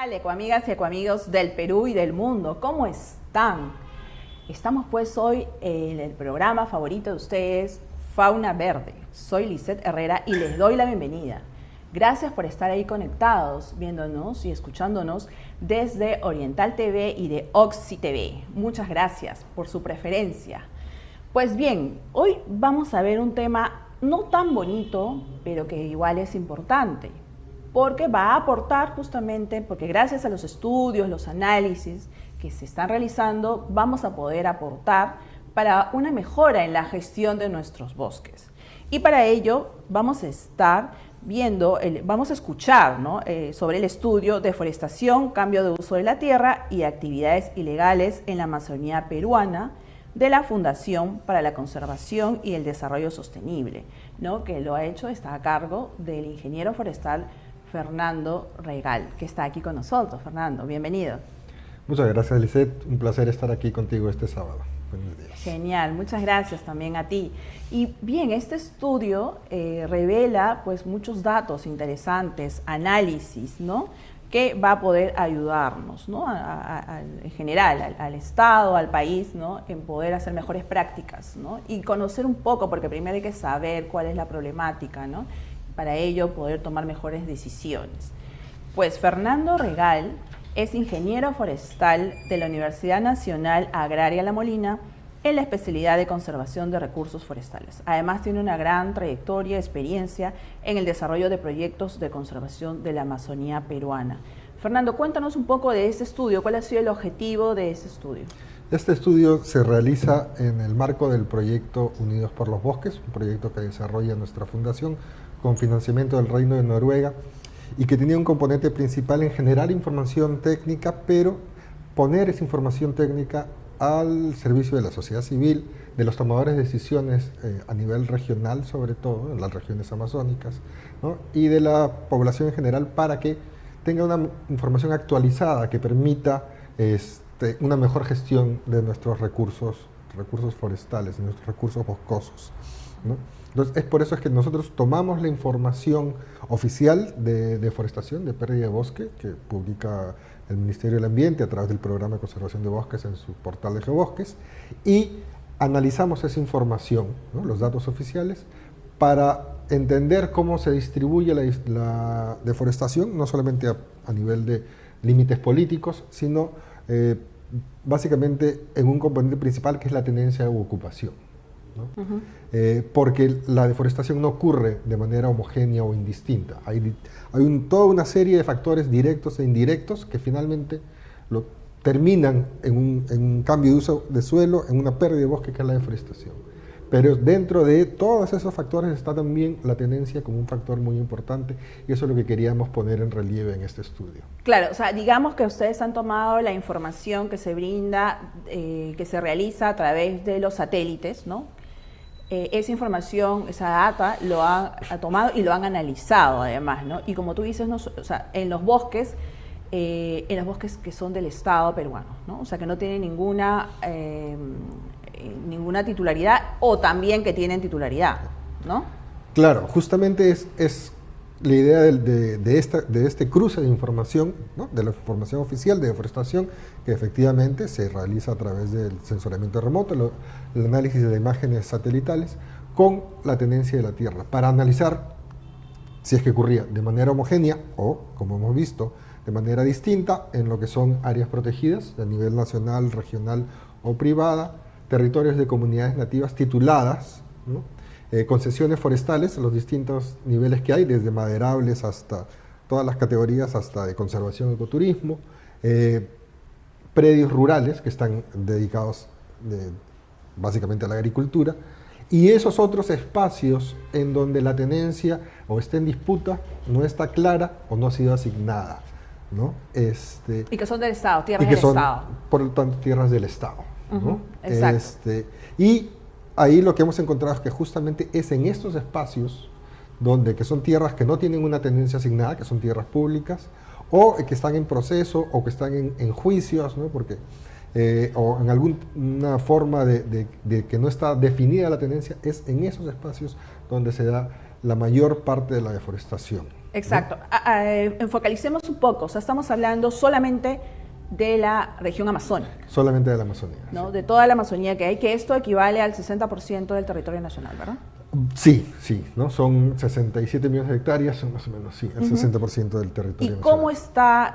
Hola, ecoamigas y ecoamigos del Perú y del mundo, ¿cómo están? Estamos pues hoy en el programa favorito de ustedes, Fauna Verde. Soy Lisette Herrera y les doy la bienvenida. Gracias por estar ahí conectados, viéndonos y escuchándonos desde Oriental TV y de Oxy TV. Muchas gracias por su preferencia. Pues bien, hoy vamos a ver un tema no tan bonito, pero que igual es importante, porque va a aportar justamente, porque gracias a los estudios, los análisis que se están realizando, vamos a poder aportar para una mejora en la gestión de nuestros bosques. Y para ello vamos a estar viendo, vamos a escuchar, ¿no? Sobre el estudio Deforestación, cambio de uso de la tierra y actividades ilegales en la Amazonía peruana, de la Fundación para la Conservación y el Desarrollo Sostenible, ¿no? Que lo ha hecho, está a cargo del ingeniero forestal Fernando Regal, que está aquí con nosotros. Fernando, bienvenido. Muchas gracias, Lisette. Un placer estar aquí contigo este sábado. Buenos días. Genial, muchas gracias también a ti. Y bien, este estudio revela pues muchos datos interesantes, análisis, ¿no? Que va a poder ayudarnos, ¿no? En general, al Estado, al país, ¿no? En poder hacer mejores prácticas, ¿no? Y conocer un poco, porque primero hay que saber cuál es la problemática, ¿no? Para ello poder tomar mejores decisiones. Pues Fernando Regal es ingeniero forestal de la Universidad Nacional Agraria La Molina en la especialidad de conservación de recursos forestales. Además tiene una gran trayectoria y experiencia en el desarrollo de proyectos de conservación de la Amazonía peruana. Fernando, cuéntanos un poco de este estudio. ¿Cuál ha sido el objetivo de este estudio? Este estudio se realiza en el marco del proyecto Unidos por los Bosques, un proyecto que desarrolla nuestra fundación con financiamiento del Reino de Noruega y que tenía un componente principal en generar información técnica, pero poner esa información técnica al servicio de la sociedad civil, de los tomadores de decisiones a nivel regional, sobre todo en las regiones amazónicas, ¿no? Y de la población en general, para que tenga una información actualizada que permita una mejor gestión de nuestros recursos forestales, de nuestros recursos boscosos, ¿no? Entonces, es por eso es que nosotros tomamos la información oficial de deforestación, de pérdida de bosque, que publica el Ministerio del Ambiente a través del Programa de Conservación de Bosques en su portal de Geobosques, y analizamos esa información, ¿no? Los datos oficiales, para entender cómo se distribuye la deforestación, no solamente a nivel de límites políticos, sino básicamente en un componente principal que es la tenencia u ocupación, ¿no? Porque la deforestación no ocurre de manera homogénea o indistinta. Hay toda una serie de factores directos e indirectos que finalmente terminan en un cambio de uso de suelo, en una pérdida de bosque, que es la deforestación. Pero dentro de todos esos factores está también la tenencia como un factor muy importante, y eso es lo que queríamos poner en relieve en este estudio. Claro, o sea, digamos que ustedes han tomado la información que se brinda, que se realiza a través de los satélites, ¿no? Esa información, esa data, lo han tomado y lo han analizado además, ¿no? Y como tú dices, no, o sea, en los bosques que son del Estado peruano, ¿no? O sea, que no tienen ninguna titularidad, o también que tienen titularidad, ¿no? Claro, justamente es la idea de este cruce de información, ¿no? De la información oficial de deforestación, que efectivamente se realiza a través del sensoriamiento remoto, el análisis de imágenes satelitales, con la tenencia de la tierra, para analizar si es que ocurría de manera homogénea o, como hemos visto, de manera distinta en lo que son áreas protegidas a nivel nacional, regional o privada, territorios de comunidades nativas tituladas, ¿no? Concesiones forestales, los distintos niveles que hay, desde maderables hasta todas las categorías, hasta de conservación, ecoturismo, predios rurales que están dedicados básicamente a la agricultura, y esos otros espacios en donde la tenencia o está en disputa, no está clara o no ha sido asignada, ¿no? Y que son del Estado, tierras del Estado. Por lo tanto, tierras del Estado, ¿no? Exacto. Y ahí lo que hemos encontrado es que justamente es en estos espacios que son tierras que no tienen una tenencia asignada, que son tierras públicas, o que están en proceso, o que están en juicios, ¿no? Porque, o en alguna forma de que no está definida la tenencia, es en esos espacios donde se da la mayor parte de la deforestación. Exacto. Enfocalicemos un poco, o sea, estamos hablando solamente de la región amazónica. Solamente de la Amazonía. ¿No? Sí. De toda la Amazonía que hay, que esto equivale al 60% del territorio nacional, ¿verdad? Sí, sí, ¿no? Son 67 millones de hectáreas, son más o menos, sí, el 60% del territorio ¿Y nacional. cómo está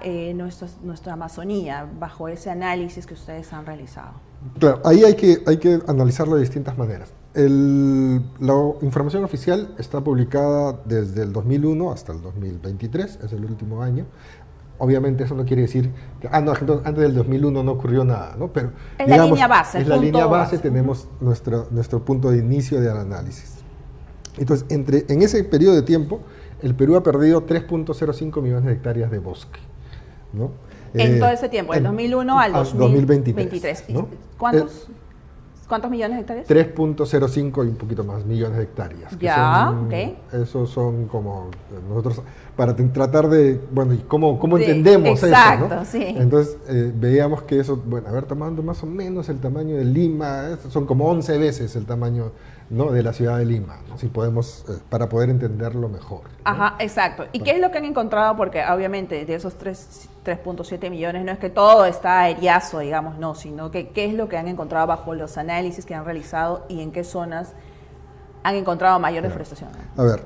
nuestra Amazonía bajo ese análisis que ustedes han realizado? Claro, ahí hay que analizarlo de distintas maneras. La información oficial está publicada desde el 2001 hasta el 2023, es el último año. Obviamente eso no quiere decir que entonces, antes del 2001 no ocurrió nada, ¿no? Pero es la línea base. Es la línea base, tenemos nuestro punto de inicio del análisis. Entonces, en ese periodo de tiempo, el Perú ha perdido 3.05 millones de hectáreas de bosque, ¿no? En todo ese tiempo, del 2001 al 2023. ¿no? ¿Cuántos millones de hectáreas? 3.05 y un poquito más millones de hectáreas. Esos son como nosotros, para tratar de, bueno, ¿y cómo entendemos exacto, eso? ¿No? Sí. Entonces veíamos que eso, bueno, tomando más o menos el tamaño de Lima, son como 11 veces el tamaño, ¿no?, de la ciudad de Lima, ¿no? Si podemos, para poder entenderlo mejor, ¿no? Ajá, exacto. ¿Y qué es lo que han encontrado? Porque obviamente de esos 3.7 millones no es que todo está aeriazo, digamos, no, sino que qué es lo que han encontrado bajo los análisis que han realizado y en qué zonas han encontrado mayor deforestación. A ver,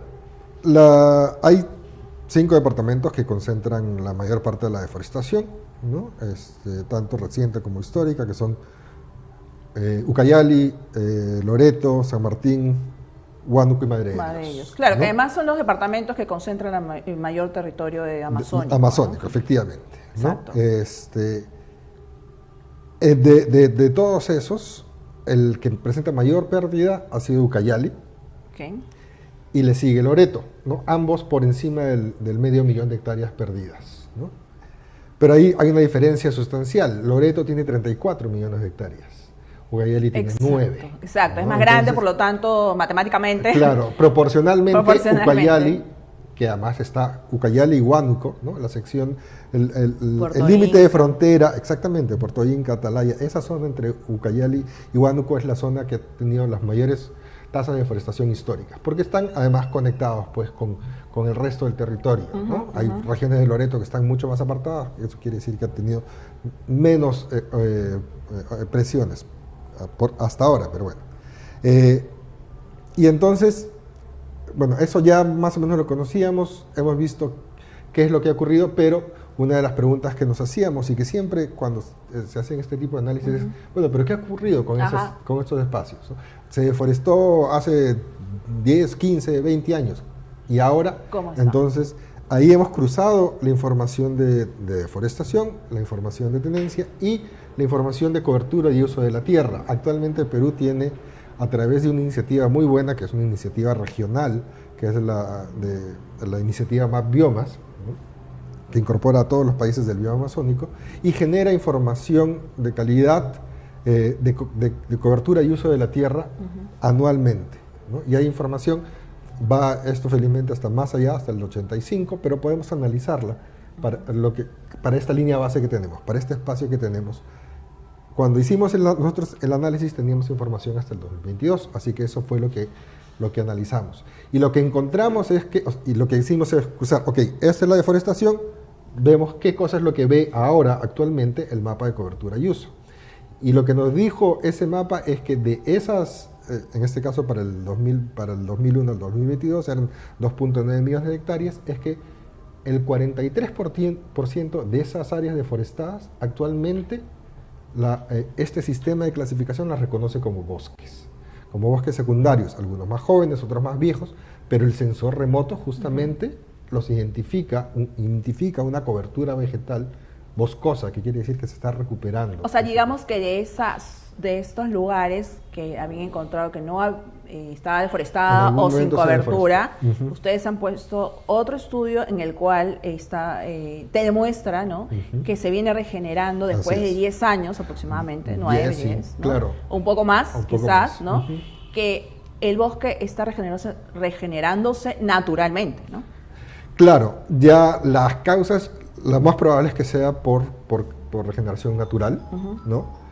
hay 5 departamentos que concentran la mayor parte de la deforestación, ¿no? Tanto reciente como histórica, que son Ucayali, Loreto, San Martín, Huánuco y Madre de Dios. Claro, ¿no? que además son los departamentos que concentran el mayor territorio de Amazónico. Amazónico, ¿no? Efectivamente. ¿no? Exacto. De todos esos, el que presenta mayor pérdida ha sido Ucayali. Okay. Y le sigue Loreto, ¿no? Ambos por encima del 500.000 de hectáreas perdidas, ¿no? Pero ahí hay una diferencia sustancial. Loreto tiene 34 millones de hectáreas. Ucayali tiene 9. Exacto, ¿no? es más grande, por lo tanto, matemáticamente. Claro, proporcionalmente. Ucayali, que además está Ucayali y Huánuco, ¿no? La sección, el límite de frontera, exactamente, Puerto Inca, Atalaya, esa zona entre Ucayali y Huánuco es la zona que ha tenido las mayores tasas de deforestación históricas, porque están además conectados pues con el resto del territorio, ¿no? Hay regiones de Loreto que están mucho más apartadas, eso quiere decir que han tenido menos presiones hasta ahora, pero bueno. Y entonces, bueno, eso ya más o menos lo conocíamos, hemos visto qué es lo que ha ocurrido, pero una de las preguntas que nos hacíamos y que siempre cuando se hacen este tipo de análisis es, bueno, pero ¿qué ha ocurrido con estos espacios? ¿No? Se deforestó hace 10, 15, 20 años y ahora, entonces, ahí hemos cruzado la información de deforestación, la información de tenencia y la información de cobertura y uso de la tierra. Actualmente el Perú tiene, a través de una iniciativa muy buena, que es una iniciativa regional, que es la iniciativa Más Biomas, ¿no?, que incorpora a todos los países del bioma amazónico y genera información de calidad, de cobertura y uso de la tierra anualmente, ¿no? Y hay información, va esto felizmente hasta más allá, hasta el 85, pero podemos analizarla para esta línea base que tenemos, para este espacio que tenemos. Cuando hicimos nosotros el análisis teníamos información hasta el 2022, así que eso fue lo que analizamos. Y lo que encontramos es que, y lo que hicimos es cruzar, ok, esta es la deforestación, vemos qué cosa es lo que ve ahora actualmente el mapa de cobertura y uso. Y lo que nos dijo ese mapa es que de esas, en este caso para el 2001 al 2022 eran 2.9 millones de hectáreas, es que el 43% de esas áreas deforestadas actualmente este sistema de clasificación las reconoce como bosques secundarios, algunos más jóvenes, otros más viejos, pero el sensor remoto justamente los identifica una cobertura vegetal boscosa, que quiere decir que se está recuperando. O sea, digamos que de estos lugares que habían encontrado que no estaba deforestada o sin cobertura, ustedes han puesto otro estudio en el cual te demuestra, ¿no?, que se viene regenerando después de 10 años aproximadamente, 9, 10, ¿no? Claro. Un poco más, quizás, ¿no? Que el bosque está regenerándose naturalmente, ¿no? Claro, ya las causas, lo más probable es que sea por regeneración natural, ¿no?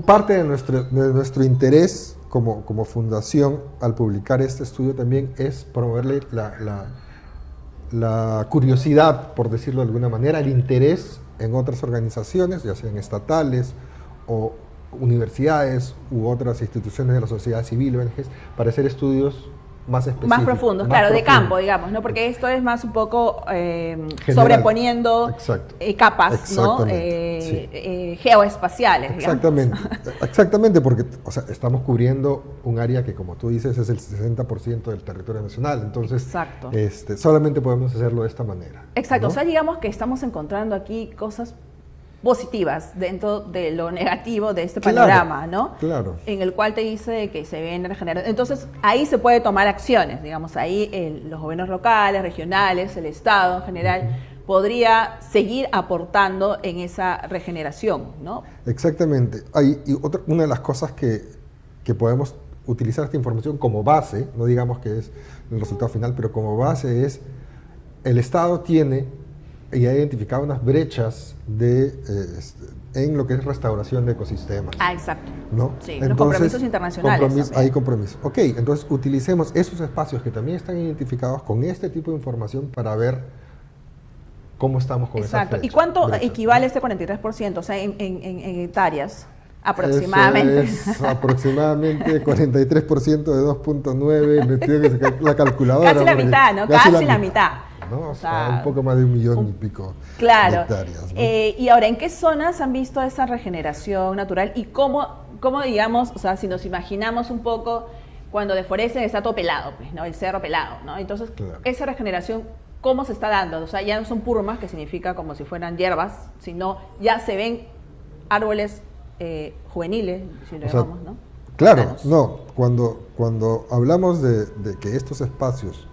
Parte de nuestro interés como fundación al publicar este estudio también es promoverle la curiosidad, por decirlo de alguna manera, el interés en otras organizaciones, ya sean estatales o universidades u otras instituciones de la sociedad civil, ONGs, para hacer estudios más específicos. Más profundos, claro, de campo, digamos, ¿no? Porque esto es más un poco sobreponiendo capas, ¿no? Geoespaciales, exactamente, digamos. Exactamente, porque o sea, estamos cubriendo un área que, como tú dices, es el 60% del territorio nacional. Entonces, solamente podemos hacerlo de esta manera. Exacto, ¿no? O sea, digamos que estamos encontrando aquí cosas positivas dentro de lo negativo de este panorama, ¿no? Claro. En el cual te dice que se ven regenerando. Entonces, ahí se puede tomar acciones, digamos, ahí los gobiernos locales, regionales, el Estado en general, podría seguir aportando en esa regeneración, ¿no? Exactamente. Una de las cosas que podemos utilizar esta información como base, no digamos que es el resultado final, pero como base es, el Estado tiene y ha identificado unas brechas en lo que es restauración de ecosistemas. Ah, exacto. ¿No? Sí, entonces, los compromisos internacionales. Hay compromisos. Ok, entonces utilicemos esos espacios que también están identificados con este tipo de información para ver cómo estamos con esas brechas. ¿Y cuánto equivale este 43%? O sea, en hectáreas aproximadamente. Es aproximadamente 43% de 2.9, me pido que se la calculadora. Casi la mitad, ¿no? Casi la mitad. ¿No? O sea, un poco más de 1 millón y pico de hectáreas. ¿No? Y ahora, ¿en qué zonas han visto esa regeneración natural? Y cómo, digamos, o sea, si nos imaginamos un poco, cuando deforestan está todo pelado, pues, ¿no? El cerro pelado, ¿no? Entonces, esa regeneración, ¿cómo se está dando? O sea, ya no son purmas, que significa como si fueran hierbas, sino ya se ven árboles juveniles, si lo llamamos, ¿no? Claro, no, cuando hablamos de que estos espacios,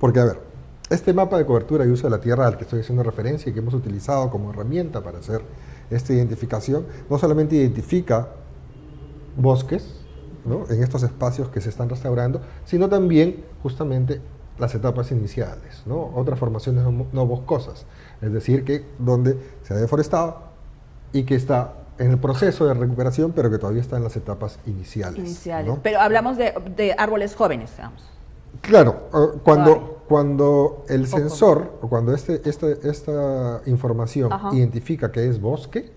porque a ver, este mapa de cobertura y uso de la tierra al que estoy haciendo referencia y que hemos utilizado como herramienta para hacer esta identificación, no solamente identifica bosques, ¿no?, en estos espacios que se están restaurando, sino también justamente las etapas iniciales, ¿no?, otras formaciones no boscosas, es decir, que donde se ha deforestado y que está en el proceso de recuperación, pero que todavía está en las etapas iniciales. ¿No? Pero hablamos de árboles jóvenes, digamos. Claro, cuando el sensor, o cuando esta información identifica que es bosque,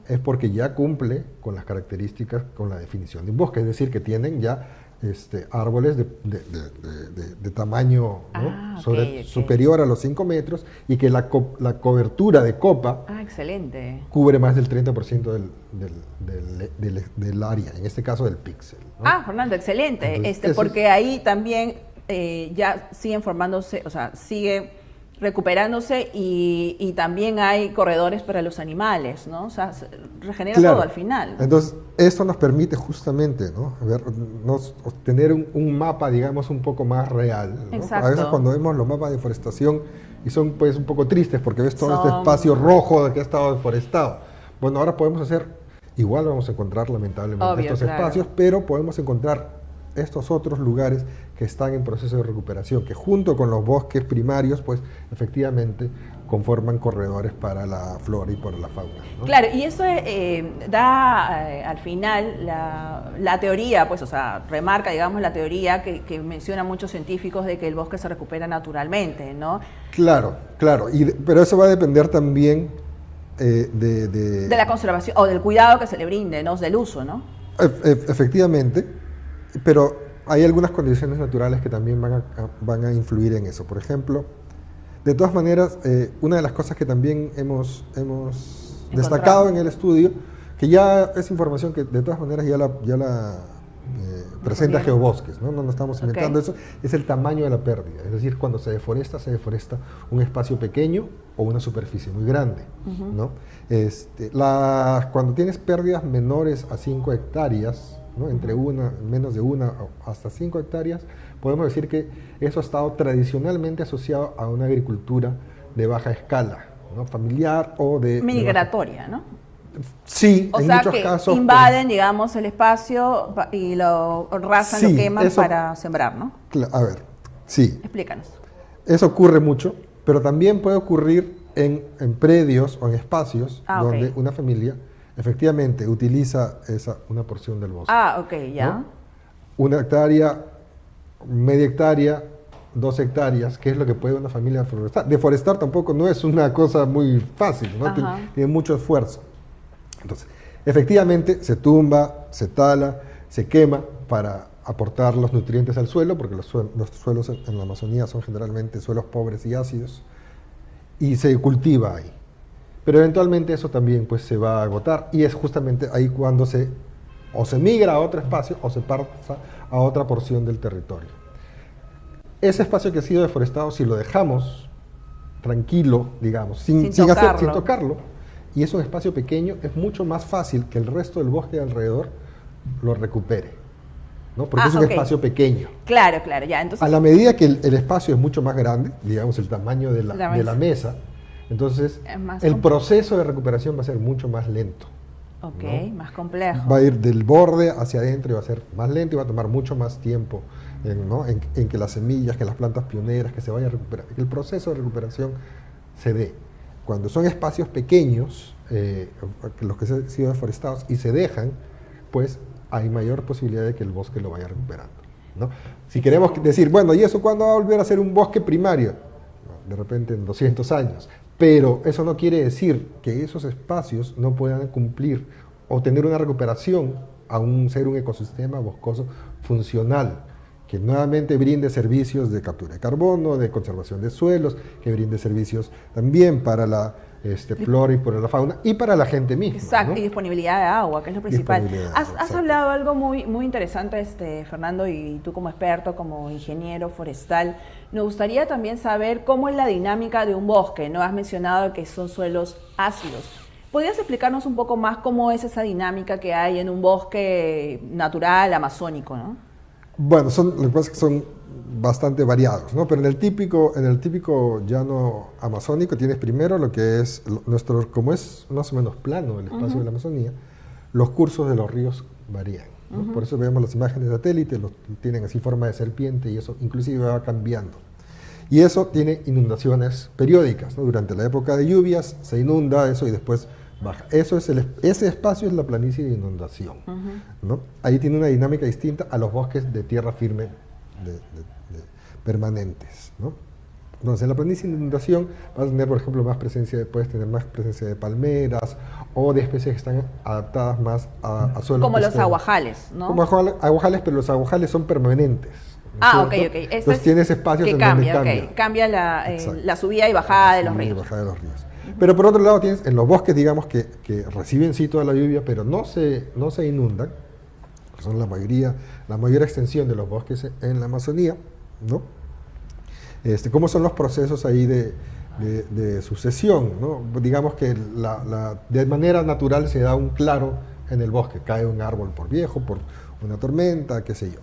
es porque ya cumple con las características, con la definición de un bosque, es decir, que tienen ya árboles de tamaño, ¿no?, superior a los 5 metros, y que la cobertura de copa excelente, cubre más del 30% del área, en este caso del píxel, ¿no? Fernando, excelente. Entonces, porque ahí también ya siguen formándose, o sea, sigue recuperándose y también hay corredores para los animales, ¿no? O sea, se regenera todo al final, ¿no? Entonces, esto nos permite justamente, ¿no?, tener un mapa, digamos, un poco más real, ¿no? A veces cuando vemos los mapas de deforestación y son pues un poco tristes porque ves todo este espacio rojo que ha estado deforestado. Bueno, ahora podemos hacer, igual vamos a encontrar lamentablemente estos espacios, pero podemos encontrar estos otros lugares que están en proceso de recuperación, que junto con los bosques primarios, pues efectivamente conforman corredores para la flora y para la fauna, ¿no? Claro, y eso da al final la teoría, pues, o sea, remarca, digamos, la teoría que mencionan muchos científicos de que el bosque se recupera naturalmente, ¿no? Claro, pero eso va a depender también de la conservación, o del cuidado que se le brinde, ¿no?, del uso, ¿no? Efectivamente, pero hay algunas condiciones naturales que también van a influir en eso. Por ejemplo, de todas maneras, una de las cosas que también hemos destacado en el estudio, que ya es información que de todas maneras ya la presenta Geobosques, ¿no? No estamos inventando eso, es el tamaño de la pérdida. Es decir, cuando se deforesta un espacio pequeño o una superficie muy grande, ¿no? Cuando tienes pérdidas menores a 5 hectáreas, ¿no?, entre menos de 1 hasta 5 hectáreas, podemos decir que eso ha estado tradicionalmente asociado a una agricultura de baja escala, ¿no?, familiar o de... migratoria, ¿no? Sí, en muchos casos. Invaden, digamos, el espacio y lo rasan, lo queman para sembrar, ¿no? A ver, sí. Explícanos. Eso ocurre mucho, pero también puede ocurrir en predios o en espacios donde una familia efectivamente utiliza una porción del bosque. Ya. ¿No? 1 hectárea, media hectárea, 2 hectáreas, ¿qué es lo que puede una familia deforestar? Deforestar tampoco no es una cosa muy fácil, ¿no? Tiene mucho esfuerzo. Entonces, efectivamente se tumba, se tala, se quema para aportar los nutrientes al suelo, porque los suelos en la Amazonía son generalmente suelos pobres y ácidos, y se cultiva ahí. Pero eventualmente eso también pues, se va a agotar, y es justamente ahí cuando se migra a otro espacio o se pasa a otra porción del territorio. Ese espacio que ha sido deforestado, si lo dejamos tranquilo, digamos, sin tocarlo, y es un espacio pequeño, es mucho más fácil que el resto del bosque de alrededor lo recupere, ¿no? Porque es un espacio pequeño. Claro, ya. Entonces, a la medida que el espacio es mucho más grande, digamos el tamaño de la mesa, entonces el proceso de recuperación va a ser mucho más lento. Ok, ¿no? más complejo. Va a ir del borde hacia adentro y va a ser más lento y va a tomar mucho más tiempo en que las semillas, que las plantas pioneras, que se vaya a recuperar, que el proceso de recuperación se dé. Cuando son espacios pequeños, los que han sido deforestados y se dejan, pues hay mayor posibilidad de que el bosque lo vaya recuperando, ¿no? Si queremos decir, bueno, ¿y eso cuándo va a volver a ser un bosque primario? De repente en 200 años. Pero eso no quiere decir que esos espacios no puedan cumplir o tener una recuperación a ser un ecosistema boscoso funcional, que nuevamente brinde servicios de captura de carbono, de conservación de suelos, que brinde servicios también para la flora y para la fauna y para la gente misma. Exacto, ¿no? Y disponibilidad de agua, que es lo principal. Has hablado algo muy interesante, Fernando, y tú como experto, como ingeniero forestal, nos gustaría también saber cómo es la dinámica de un bosque, ¿no? Has mencionado que son suelos ácidos. ¿Podrías explicarnos un poco más cómo es esa dinámica que hay en un bosque natural, amazónico, ¿no? Bueno, lo que pasa es que son bastante variados, ¿no? Pero en el típico llano amazónico tienes primero lo que es como es más o menos plano el espacio de la Amazonía, los cursos de los ríos varían, ¿no? Por eso vemos las imágenes de satélite, tienen así forma de serpiente y eso inclusive va cambiando. Y eso tiene inundaciones periódicas, ¿no? Durante la época de lluvias se inunda eso y después baja. Ese espacio es la planicie de inundación, ¿no? Ahí tiene una dinámica distinta a los bosques de tierra firme permanentes, ¿no? Entonces, en la planicie de inundación vas a tener, por ejemplo, puedes tener más presencia de palmeras o de especies que están adaptadas más a suelos. Como los aguajales, ¿no? Como aguajales, pero los aguajales son permanentes. Ok. Entonces tienes espacios en donde cambia. Cambia la subida y bajada de los ríos. Pero por otro lado tienes en los bosques, digamos, que reciben sí toda la lluvia, pero no se inundan, son la mayor extensión de los bosques en la Amazonía, ¿no? ¿Cómo son los procesos ahí de sucesión, ¿no? Digamos que de manera natural se da un claro en el bosque, cae un árbol por viejo, por una tormenta, qué sé yo.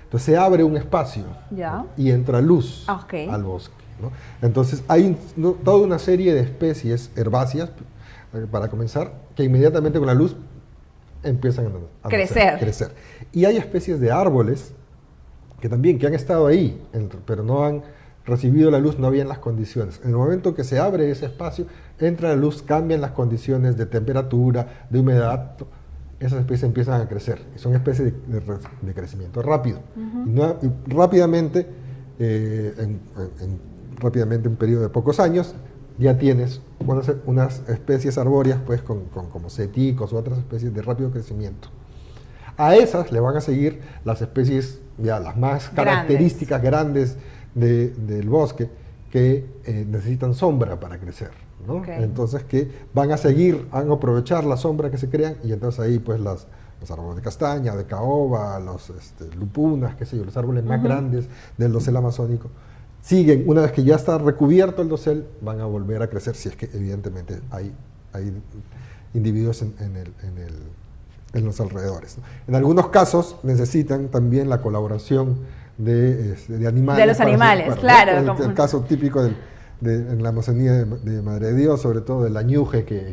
Entonces se abre un espacio, ¿no? Y entra luz al bosque, ¿no? Entonces hay toda una serie de especies herbáceas, para comenzar, que inmediatamente con la luz empiezan a crecer. Y hay especies de árboles que han estado ahí, pero no han recibido la luz, no habían las condiciones. En el momento que se abre ese espacio, entra la luz, cambian las condiciones de temperatura, de humedad, esas especies empiezan a crecer. Y son especies de crecimiento rápido. Y rápidamente, rápidamente, un periodo de pocos años, ya tienes unas especies arbóreas, pues, como ceticos u otras especies de rápido crecimiento. A esas le van a seguir las especies, ya las más características grandes del bosque, que necesitan sombra para crecer, ¿no? Entonces que van a aprovechar la sombra que se crean, y entonces ahí pues los árboles de castaña, de caoba, los lupunas, qué sé yo, los árboles más grandes del dosel amazónico, siguen, una vez que ya está recubierto el dosel, van a volver a crecer, si es que evidentemente hay individuos en los alrededores, ¿no? En algunos casos necesitan también la colaboración de animales. De los animales, claro. El caso típico en la Amazonía de Madre de Dios, sobre todo del añuje que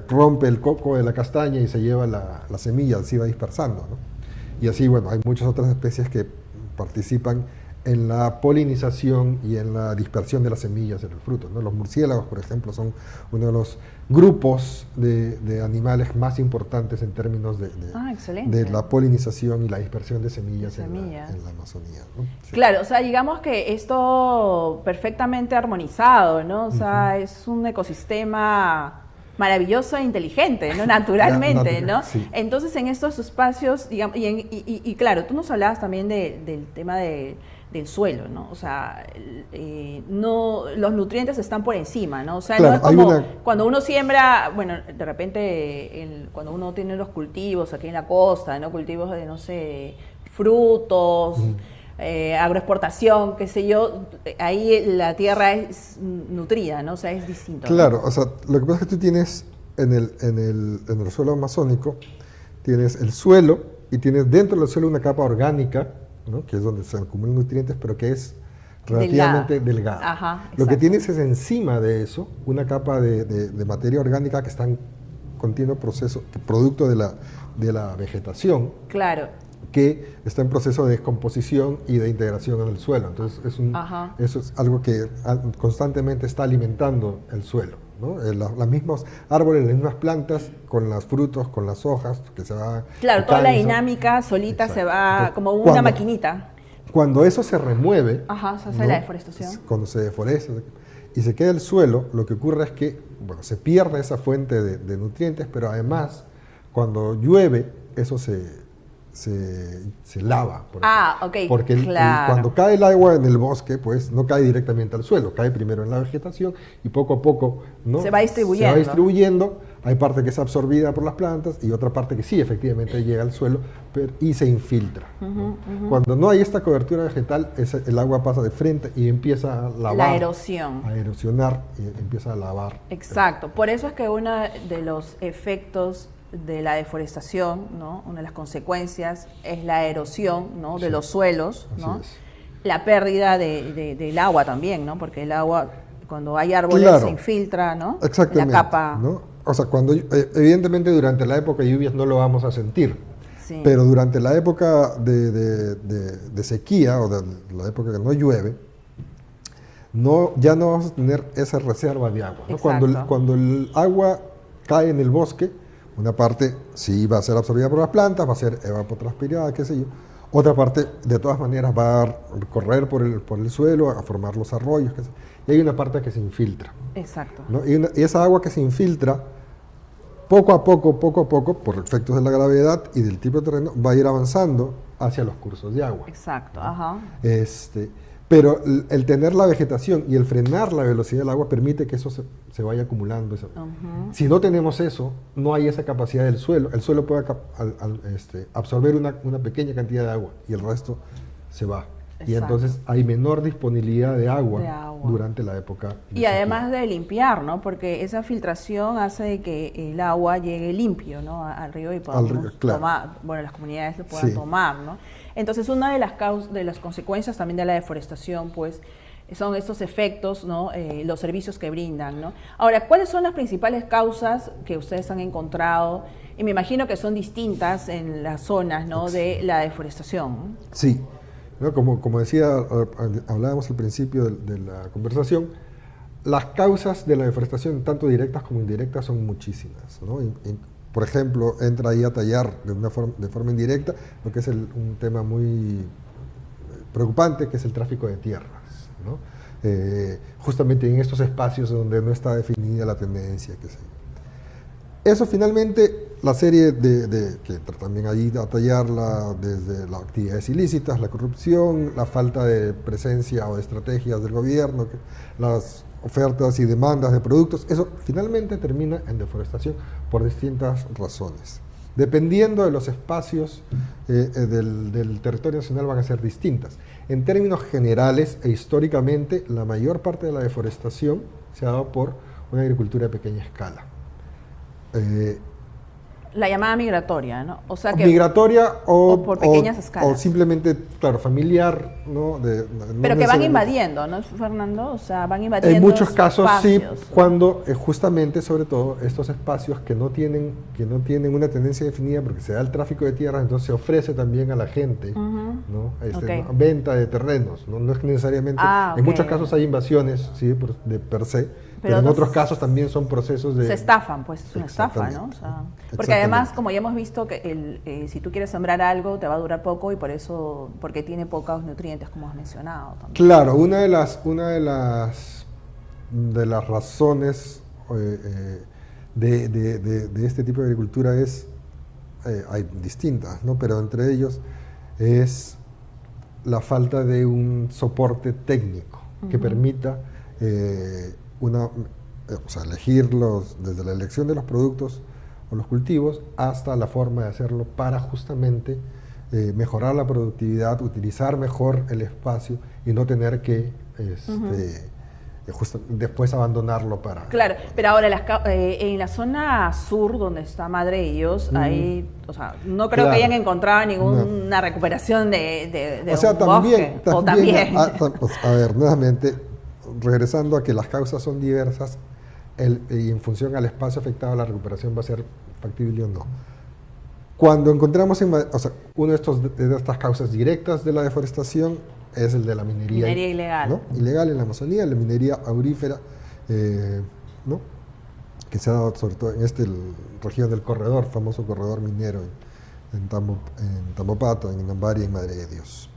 rompe el coco de la castaña y se lleva la semilla, se va dispersando, ¿no? Y así, bueno, hay muchas otras especies que participan en la polinización y en la dispersión de las semillas en el fruto, ¿no? Los murciélagos, por ejemplo, son uno de los grupos de animales más importantes en términos de la polinización y la dispersión de semillas, en la Amazonía, ¿no? Sí. Claro, o sea, digamos que esto perfectamente armonizado, ¿no? O sea, es un ecosistema maravilloso e inteligente, ¿no? Naturalmente, ¿no? Sí. Entonces, en estos espacios, digamos, y claro, tú nos hablabas también del tema del suelo, ¿no? O sea, no, los nutrientes están por encima, ¿no? O sea, claro, no es como cuando uno siembra, bueno, de repente, cuando uno tiene los cultivos aquí en la costa, ¿no? Cultivos de, no sé, frutos, agroexportación, qué sé yo, ahí la tierra es nutrida, ¿no? O sea, es distinto. Claro, ¿no? o sea, lo que pasa es que tú tienes en el suelo amazónico, tienes el suelo y tienes dentro del suelo una capa orgánica, ¿no? Que es donde se acumulan nutrientes, pero que es relativamente delgada. Ajá, lo que tienes es encima de eso una capa de materia orgánica que está en continuo proceso, producto de la vegetación. Claro. Que está en proceso de descomposición y de integración en el suelo. Entonces, eso es algo que constantemente está alimentando el suelo, ¿no? Los mismos árboles, las mismas plantas, con los frutos, con las hojas, que se va... Claro, toda la dinámica solita se va. Entonces, como una maquinita. Cuando eso se remueve... Se hace la deforestación. Cuando se deforesta y se queda el suelo, lo que ocurre es que, bueno, se pierde esa fuente de nutrientes, pero además, cuando llueve, eso se lava, por ejemplo. Ok, porque cuando cae el agua en el bosque, pues no cae directamente al suelo, cae primero en la vegetación y poco a poco, ¿no? se va distribuyendo. Hay parte que es absorbida por las plantas y otra parte que sí, efectivamente llega al suelo y se infiltra. Cuando no hay esta cobertura vegetal, el agua pasa de frente y empieza a lavar. La erosión. A erosionar y empieza a lavar. Exacto. Por eso es que uno de los efectos de la deforestación, ¿no? Una de las consecuencias es la erosión, ¿no? De los suelos, ¿no? La pérdida del agua también, ¿no? Porque el agua, cuando hay árboles, se infiltra, ¿no? Exactamente. La capa. ¿No? O sea, evidentemente durante la época de lluvias no lo vamos a sentir, pero durante la época de sequía o de la época que no llueve, ya no vamos a tener esa reserva de agua, ¿no? Cuando el agua cae en el bosque, una parte sí va a ser absorbida por las plantas, va a ser evapotranspirada, qué sé yo. Otra parte, de todas maneras, va a correr por el suelo, a formar los arroyos, qué sé yo. Y hay una parte que se infiltra. Exacto. ¿No? Y esa agua que se infiltra, poco a poco, por efectos de la gravedad y del tipo de terreno, va a ir avanzando hacia los cursos de agua. Exacto, pero el tener la vegetación y el frenar la velocidad del agua permite que eso se vaya acumulando. Si no tenemos eso, no hay esa capacidad del suelo. El suelo puede absorber una pequeña cantidad de agua y el resto se va. Exacto. Y entonces hay menor disponibilidad de agua durante la época. Y además de limpiar, ¿no? Porque esa filtración hace de que el agua llegue limpio, ¿no? Al río y podamos tomar, bueno, las comunidades lo puedan tomar, ¿no? Entonces, una de las consecuencias también de la deforestación, pues, son estos efectos, ¿no? Los servicios que brindan, ¿no? Ahora, ¿cuáles son las principales causas que ustedes han encontrado? Y me imagino que son distintas en las zonas, ¿no? De la deforestación. Sí. ¿No? Como decía, hablábamos al principio de la conversación, las causas de la deforestación, tanto directas como indirectas, son muchísimas, ¿no? Por ejemplo, entra ahí a tallar de forma indirecta lo que es un tema muy preocupante, que es el tráfico de tierras, ¿no? Justamente en estos espacios donde no está definida la tendencia, qué sé yo. Eso finalmente, la serie que entra también ahí a tallarla desde las actividades ilícitas, la corrupción, la falta de presencia o de estrategias del gobierno, las ofertas y demandas de productos, eso finalmente termina en deforestación por distintas razones. Dependiendo de los espacios del territorio nacional van a ser distintas. En términos generales e históricamente, la mayor parte de la deforestación se ha dado por una agricultura de pequeña escala. La llamada migratoria, ¿no? O sea que... Migratoria o por pequeñas escalas. O simplemente, claro, familiar, ¿no? Pero que van invadiendo, ¿no, Fernando? O sea, van invadiendo. En muchos casos espacios, sí, cuando justamente, sobre todo, estos espacios que no tienen una tendencia definida porque se da el tráfico de tierras, entonces se ofrece también a la gente, ¿no? Okay. ¿no? Venta de terrenos, ¿no? Es necesariamente, en muchos casos hay invasiones, sí, de per se. Pero en otros casos también son procesos de... Se estafan, pues es una estafa, ¿no? O sea, porque además, como ya hemos visto, que si tú quieres sembrar algo, te va a durar poco y por eso, porque tiene pocos nutrientes, como has mencionado también. Claro, una de las razones de este tipo de agricultura es, hay distintas, ¿no? Pero entre ellos es la falta de un soporte técnico que permita... o sea, elegirlos desde la elección de los productos o los cultivos hasta la forma de hacerlo para justamente mejorar la productividad, utilizar mejor el espacio y no tener que después abandonarlo para... Claro, pero ahora en la zona sur donde está Madre de Dios, ahí, o sea, no creo que hayan encontrado ninguna recuperación de o sea, un bosque. También. A ver, nuevamente, regresando a que las causas son diversas y en función al espacio afectado la recuperación va a ser factible o no. Cuando encontramos, una de estas causas directas de la deforestación es el de la minería ilegal. ¿no? Ilegal en la Amazonía, la minería aurífera, ¿no? Que se ha dado sobre todo en región del corredor, famoso corredor minero en Tambopato, en Inambari y en Madre de Dios.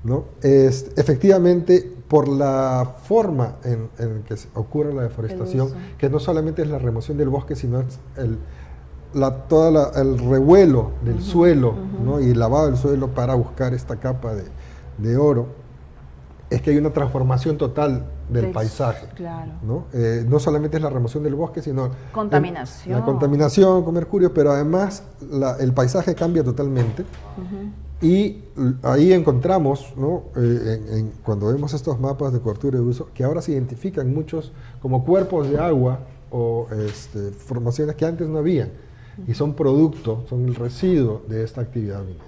¿No? Efectivamente, por la forma en que ocurre la deforestación, que no solamente es la remoción del bosque, sino es el revuelo del suelo, ¿no? Y el lavado del suelo para buscar esta capa de oro, es que hay una transformación total del paisaje. Claro. ¿No? No solamente es la remoción del bosque, sino contaminación. La contaminación con mercurio, pero además el paisaje cambia totalmente. Y ahí encontramos, ¿no? Cuando vemos estos mapas de cobertura de uso, que ahora se identifican muchos como cuerpos de agua o formaciones que antes no habían, y son el residuo de esta actividad minera.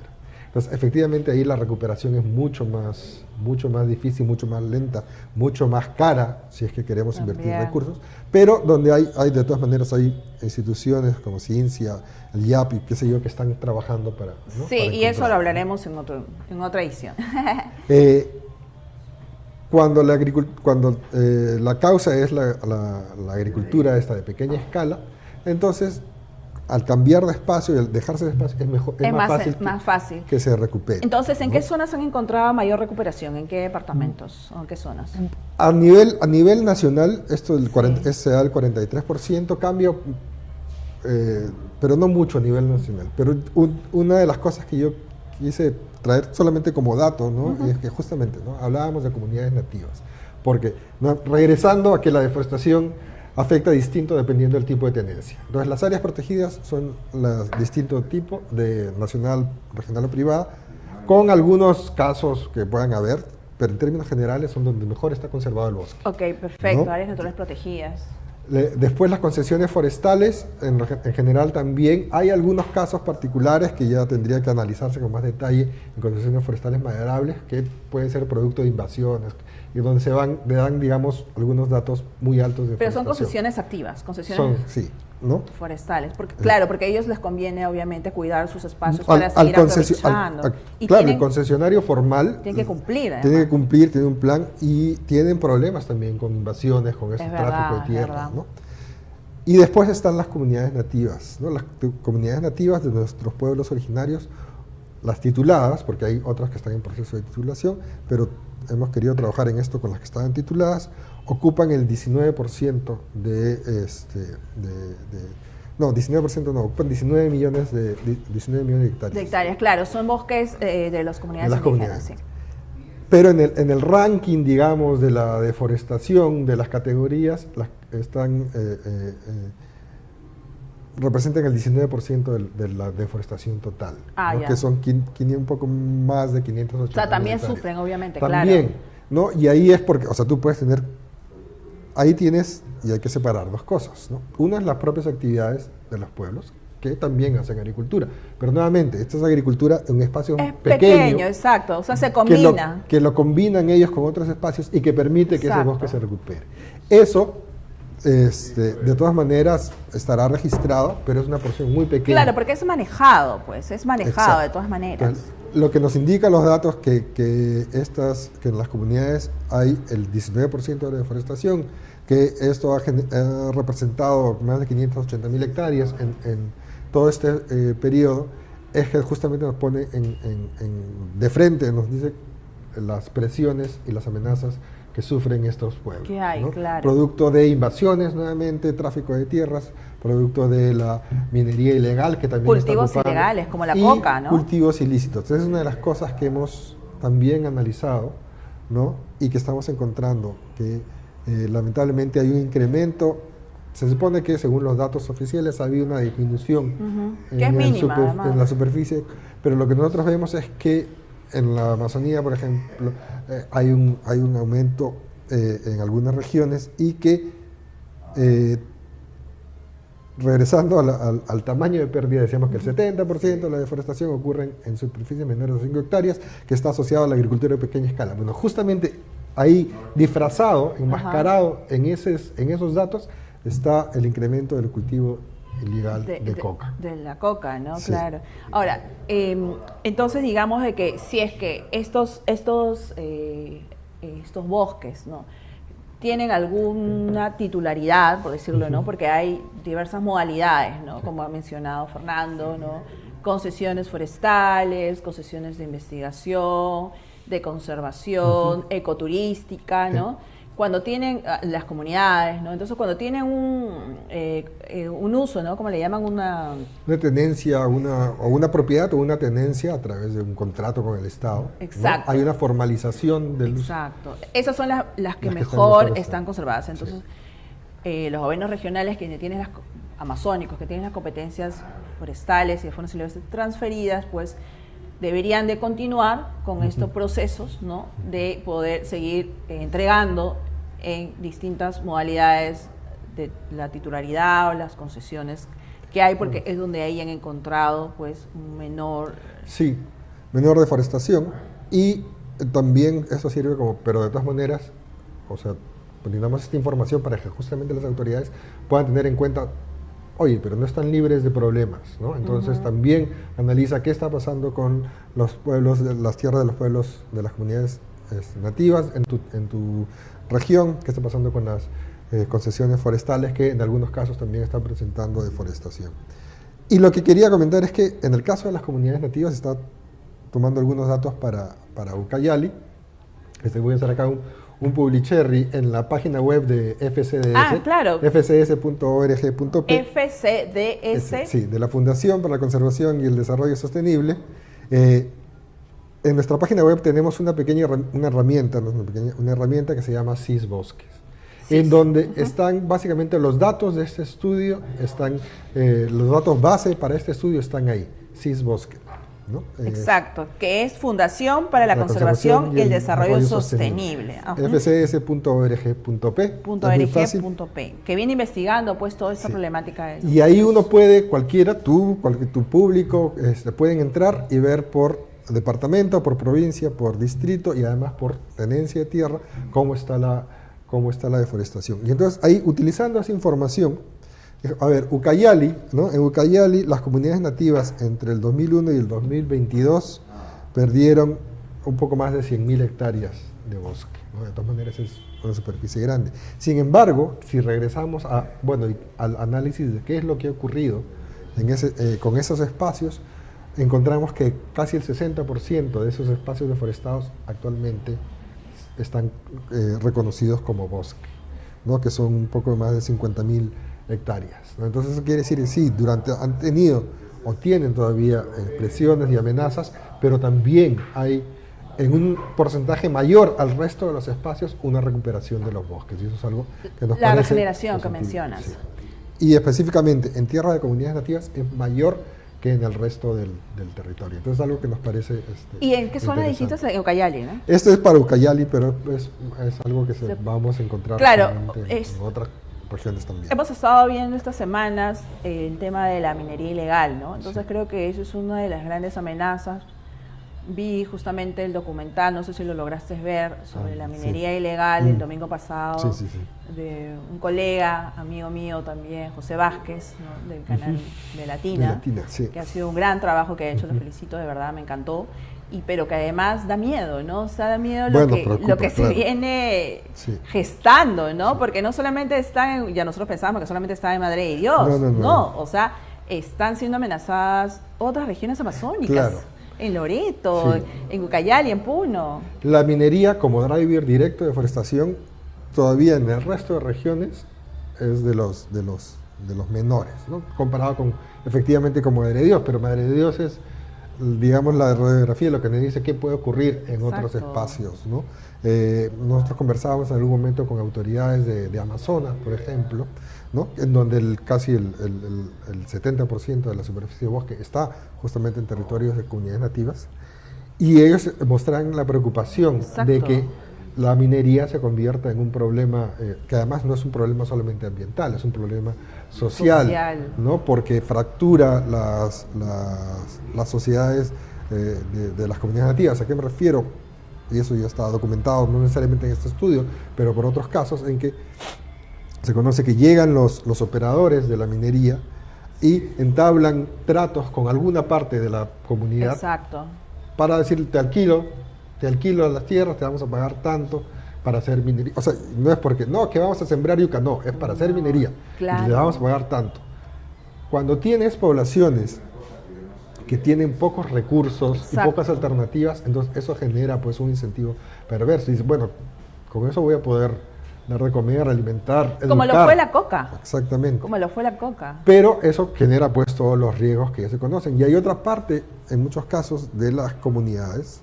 Entonces, efectivamente, ahí la recuperación es mucho más difícil, mucho más lenta, mucho más cara, si es que queremos invertir recursos, pero donde hay de todas maneras, hay instituciones como Ciencia, el IAPI, qué sé yo, que están trabajando para... ¿no? Sí, para y eso lo hablaremos en otra edición. Cuando la causa es la agricultura esta de pequeña escala, entonces... Al cambiar de espacio y al dejarse de espacio es más fácil que se recupere. Entonces, ¿en qué zonas han encontrado mayor recuperación? ¿En qué departamentos o en qué zonas? A nivel nacional, se da el 43%, cambio, pero no mucho a nivel nacional. Pero una de las cosas que yo quise traer solamente como dato, ¿no? Es que justamente, ¿no? Hablábamos de comunidades nativas. Porque, ¿no? Regresando a que la deforestación afecta distinto dependiendo del tipo de tenencia. Entonces, las áreas protegidas son distinto tipo de nacional, regional o privada, con algunos casos que puedan haber, pero en términos generales son donde mejor está conservado el bosque. Ok, perfecto, ¿no? Áreas naturales protegidas. Después las concesiones forestales, en general también, hay algunos casos particulares que ya tendría que analizarse con más detalle en concesiones forestales maderables, que pueden ser producto de invasiones, y donde le dan, digamos, algunos datos muy altos de Pero son concesiones activas, concesiones sí, ¿no? forestales, porque a ellos les conviene obviamente cuidar sus espacios para seguir aprovechando. Claro, el concesionario formal tiene que cumplir, tiene un plan y tienen problemas también con invasiones, con este tráfico de tierra, ¿no? Y después están las comunidades nativas, ¿no? Las comunidades nativas de nuestros pueblos originarios, las tituladas, porque hay otras que están en proceso de titulación, pero hemos querido trabajar en esto con las que estaban tituladas, ocupan el 19% ocupan 19 millones de hectáreas. De hectáreas, claro, son bosques de las comunidades indígenas. Sí. Pero en el ranking, digamos, de la deforestación, de las categorías, representan el 19% de la deforestación total, ¿no? Que son un poco más de 580. O sea, también sufren, obviamente, también, claro. ¿no? Y ahí es porque, o sea, tú puedes tener, ahí tienes, y hay que separar dos cosas, ¿no? Una es las propias actividades de los pueblos, que también hacen agricultura. Pero nuevamente, esta es agricultura en un espacio Es pequeño. pequeño, exacto, o sea, se combina. Que lo combinan ellos con otros espacios y que permite que ese Exacto. bosque se recupere. Eso, de todas maneras, estará registrado, pero es una porción muy pequeña. Claro, porque es manejado, pues, es manejado Exacto. de todas maneras. Entonces, lo que nos indica los datos que en las comunidades hay el 19% de deforestación, que esto ha representado más de 580.000 hectáreas en todo este periodo, es que justamente nos pone de frente, nos dice las presiones y las amenazas que sufren estos pueblos. Que hay, ¿no? claro. Producto de invasiones, nuevamente, tráfico de tierras, producto de la minería ilegal, que también Cultivos está ocupando, ilegales, como la y coca, ¿no? cultivos ilícitos. Esa es una de las cosas que hemos también analizado, ¿no? Y que estamos encontrando que lamentablemente hay un incremento. Se supone que según los datos oficiales ha habido una disminución que es mínima, además. en la superficie, pero lo que nosotros vemos es que en la Amazonía, por ejemplo, hay un aumento en algunas regiones y que regresando al tamaño de pérdida, decíamos que el 70% de la deforestación ocurre en superficies menores de 5 hectáreas, que está asociado a la agricultura de pequeña escala. Bueno, justamente ahí, disfrazado, enmascarado en esos datos, está el incremento del cultivo ilegal de coca. De la coca, ¿no? Sí. Claro. Ahora, entonces digamos de que si es que estos bosques, ¿no?, tienen alguna titularidad, por decirlo, ¿no? Porque hay diversas modalidades, ¿no? Como ha mencionado Fernando, ¿no? Concesiones forestales, concesiones de investigación, de conservación, ecoturística, ¿no? Cuando tienen las comunidades, ¿no? Entonces, cuando tienen un uso, ¿no? Como le llaman una tenencia, o una propiedad o una tenencia a través de un contrato con el Estado. Exacto. ¿No? Hay una formalización del uso. Exacto. Esas son las que Las que mejor están conservadas. Entonces, los gobiernos regionales que tienen amazónicos, que tienen las competencias forestales y de fondos silvestres transferidas, pues deberían de continuar con estos procesos, ¿no? De poder seguir entregando en distintas modalidades de la titularidad o las concesiones que hay, porque es donde ahí han encontrado pues un menor... Sí, menor deforestación, y también eso sirve como, pero de todas maneras, o sea, brindamos esta información para que justamente las autoridades puedan tener en cuenta, oye, pero no están libres de problemas, ¿no? Entonces también analiza qué está pasando con los pueblos, las tierras de los pueblos, de las comunidades nativas en tu región, qué está pasando con las concesiones forestales, que en algunos casos también están presentando deforestación. Y lo que quería comentar es que en el caso de las comunidades nativas está tomando algunos datos para Ucayali. Voy a hacer acá un publicherry en la página web de FCDS. Ah, claro. fcds.org.p. FCDS. Sí, de la Fundación para la Conservación y el Desarrollo Sostenible. En nuestra página web tenemos una herramienta que se llama CISBosques, en donde están básicamente los datos de este estudio, los datos base para este estudio están ahí, CISBosques, ¿no? Exacto, que es Fundación para la Conservación y el Desarrollo Sostenible. fcds.org.p. .org.p, que viene investigando pues toda esta problemática. Y ahí uno puede, tu público, pueden entrar y ver por departamento, por provincia, por distrito y además por tenencia de tierra cómo está la deforestación. Y entonces ahí, utilizando esa información, a ver, Ucayali, ¿no? En Ucayali las comunidades nativas entre el 2001 y el 2022 perdieron un poco más de 100.000 hectáreas de bosque, ¿no? De todas maneras es una superficie grande. Sin embargo, si regresamos al análisis de qué es lo que ha ocurrido con esos espacios, encontramos que casi el 60% de esos espacios deforestados actualmente están reconocidos como bosque, ¿no? Que son un poco más de 50.000 hectáreas, ¿no? Entonces eso quiere decir que sí, han tenido o tienen todavía presiones y amenazas, pero también hay en un porcentaje mayor al resto de los espacios una recuperación de los bosques, y eso es algo que nos parece... La regeneración positivo, que mencionas. sí. Y específicamente en tierras de comunidades nativas es mayor que en el resto del territorio. Entonces es algo que nos parece... ¿Y en qué zonas distintas? En Ucayali, ¿no? Esto es para Ucayali, pero es algo que vamos a encontrar claro, en otras regiones también. Hemos estado viendo estas semanas el tema de la minería ilegal, ¿no? Entonces creo que eso es una de las grandes amenazas. Vi justamente el documental, no sé si lo lograste ver, sobre la minería ilegal el domingo pasado, de un colega, amigo mío también, José Vázquez, ¿no? Del canal de Latina, que ha sido un gran trabajo que ha hecho, lo felicito, de verdad, me encantó. Pero que además da miedo, ¿no? O sea, da miedo lo que se viene gestando, ¿no? Porque no solamente están, ya nosotros pensamos que solamente está en Madre de Dios, no, o sea, están siendo amenazadas otras regiones amazónicas, en Loreto, en Ucayali, en Puno. La minería como driver directo de deforestación, todavía en el resto de regiones, es de los menores, ¿no? Comparado con, efectivamente, con Madre de Dios, pero Madre de Dios es, digamos, la radiografía de lo que nos dice qué puede ocurrir en otros espacios, ¿no? Nosotros conversábamos en algún momento con autoridades de Amazonas, por ejemplo, ¿no? En donde casi el 70% de la superficie de bosque está justamente en territorios de comunidades nativas, y ellos mostraron la preocupación de que la minería se convierta en un problema, que además no es un problema solamente ambiental, es un problema social. ¿No? Porque fractura las sociedades de las comunidades nativas. ¿A qué me refiero? Y eso ya está documentado, no necesariamente en este estudio, pero por otros casos en que se conoce que llegan los operadores de la minería y entablan tratos con alguna parte de la comunidad para decir, te alquilo las tierras, te vamos a pagar tanto para hacer minería. O sea, no es porque, no, que vamos a sembrar yuca, no, es para hacer minería. Y le vamos a pagar tanto. Cuando tienes poblaciones que tienen pocos recursos y pocas alternativas, entonces eso genera pues un incentivo perverso. Y dices, bueno, con eso voy a poder dar de comer, alimentar, educar. Como lo fue la coca. Exactamente. Como lo fue la coca. Pero eso genera pues todos los riesgos que ya se conocen. Y hay otra parte, en muchos casos, de las comunidades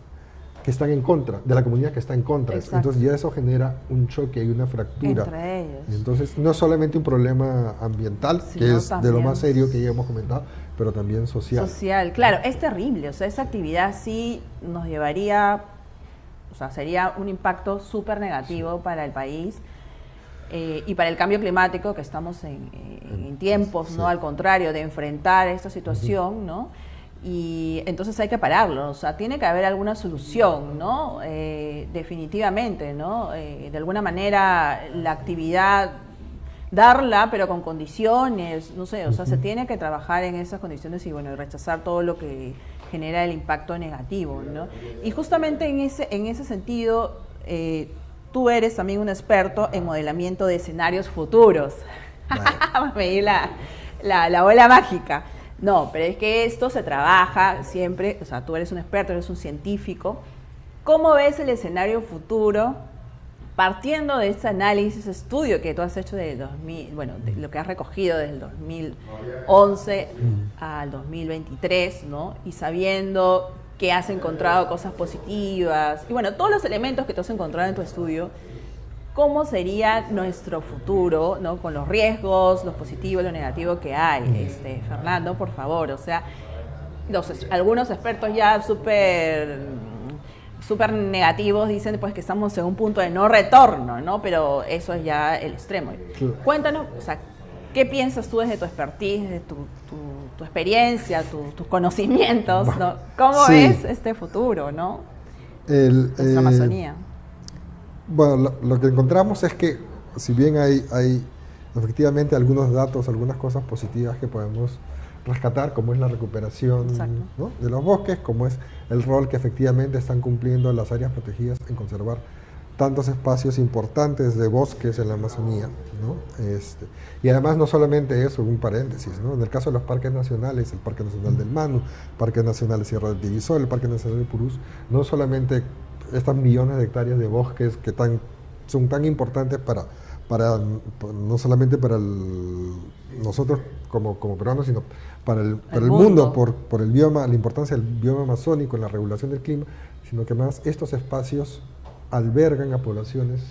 que están en contra, de la comunidad que está en contra. Entonces ya eso genera un choque y una fractura. Entre ellos. Entonces no es solamente un problema ambiental, que es de lo más serio que ya hemos comentado, pero también social. Social, claro, es terrible. O sea, esa actividad sí nos llevaría, o sea, sería un impacto súper negativo para el país. Y para el cambio climático, que estamos en tiempos, ¿no? Al contrario, de enfrentar esta situación, ¿no? Y entonces hay que pararlo, o sea, tiene que haber alguna solución, ¿no? Definitivamente, ¿no? De alguna manera la actividad, darla, pero con condiciones, no sé, o sea, se tiene que trabajar en esas condiciones y, bueno, rechazar todo lo que genera el impacto negativo, ¿no? Y justamente en ese sentido, tú eres también un experto en modelamiento de escenarios futuros. Vamos a pedir la bola mágica. No, pero es que esto se trabaja siempre, o sea, tú eres un experto, eres un científico. ¿Cómo ves el escenario futuro partiendo de este análisis, estudio que tú has hecho de 2000, bueno, de lo que has recogido desde el 2011 al 2023, ¿no? Y sabiendo que has encontrado cosas positivas, y bueno, todos los elementos que tú has encontrado en tu estudio, ¿cómo sería nuestro futuro, ¿no? Con los riesgos, los positivos, lo negativo que hay? Fernando, por favor, o sea, algunos expertos ya súper negativos dicen pues que estamos en un punto de no retorno, ¿no? Pero eso es ya el extremo. Claro. Cuéntanos, o sea, ¿qué piensas tú desde tu expertise, desde tu experiencia, tus conocimientos, ¿no? ¿Cómo ves este futuro, ¿no? Nuestra Amazonía. Bueno, lo que encontramos es que, si bien hay efectivamente algunos datos, algunas cosas positivas que podemos rescatar, como es la recuperación, ¿no? de los bosques, como es el rol que efectivamente están cumpliendo las áreas protegidas en conservar tantos espacios importantes de bosques en la Amazonía, ¿no? Y además no solamente eso, un paréntesis, ¿no? En el caso de los parques nacionales, el Parque Nacional del Manu, Parque Nacional de Sierra del Divisor, el Parque Nacional de Purús, no solamente estas millones de hectáreas de bosques que son tan importantes para no solamente para nosotros como peruanos, sino para el mundo por el bioma, la importancia del bioma amazónico en la regulación del clima, sino que más estos espacios albergan a poblaciones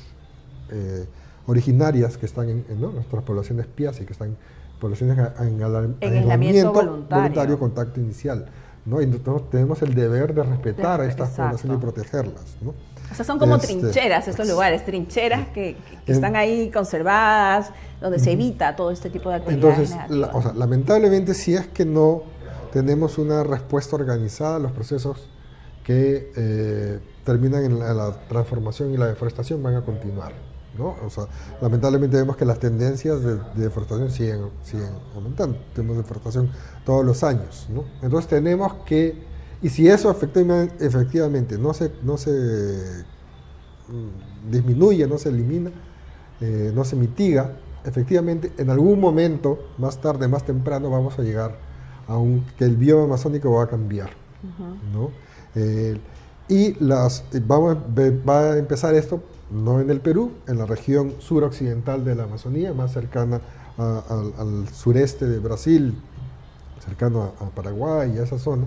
originarias que están ¿no? nuestras poblaciones pías y que están poblaciones en aislamiento voluntario, contacto inicial, ¿no? Y entonces tenemos el deber de respetar a estas poblaciones y protegerlas, ¿no? O sea, son como trincheras estos lugares, trincheras que están ahí conservadas, donde se evita todo este tipo de actividades. Entonces, o sea, lamentablemente, si es que no tenemos una respuesta organizada a los procesos que terminan en la transformación y la deforestación, van a continuar, ¿no? O sea, lamentablemente vemos que las tendencias de deforestación siguen aumentando. Tenemos deforestación todos los años, ¿no? Entonces tenemos que, y si eso efectivamente no se disminuye, no se elimina, no se mitiga, efectivamente en algún momento, más tarde, más temprano, vamos a llegar a que el bioma amazónico va a cambiar, ¿no? Va a empezar esto no en el Perú, en la región suroccidental de la Amazonía, más cercana al sureste de Brasil, cercano a Paraguay y a esa zona,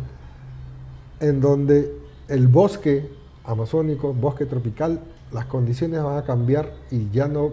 en donde el bosque amazónico, bosque tropical, las condiciones van a cambiar y ya no,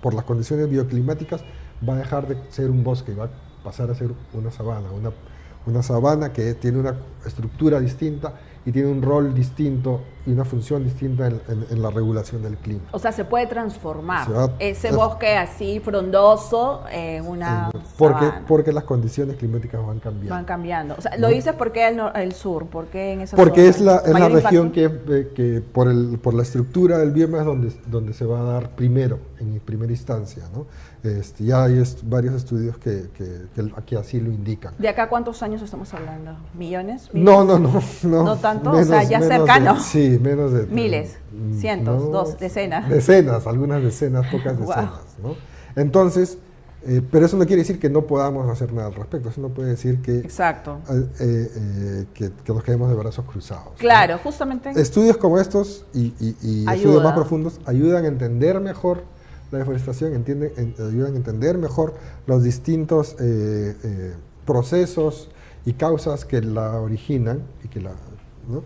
por las condiciones bioclimáticas, va a dejar de ser un bosque, va a pasar a ser una sabana que tiene una estructura distinta y tiene un rol distinto y una función distinta en la regulación del clima. O sea, se puede transformar ese bosque así frondoso en una sabana. Porque las condiciones climáticas van cambiando. Van cambiando. O sea, lo dices porque el sur, ¿por qué en esa porque zona? es la región que por la estructura del bioma es donde se va a dar primero, en primera instancia, ¿no? Ya hay varios estudios que aquí así lo indican. ¿De acá cuántos años estamos hablando? ¿Millones? No. ¿No tanto? O sea, ya cercano. Sí, menos de... Miles, cientos, decenas. Decenas, algunas decenas, pocas decenas, ¿no? Entonces, pero eso no quiere decir que no podamos hacer nada al respecto. Eso no puede decir que... Exacto. Que nos quedemos de brazos cruzados. Claro, ¿no? justamente. Estudios como estos y estudios más profundos ayudan a entender mejor la deforestación, ayudan a entender mejor los distintos procesos y causas que la originan y que ¿no?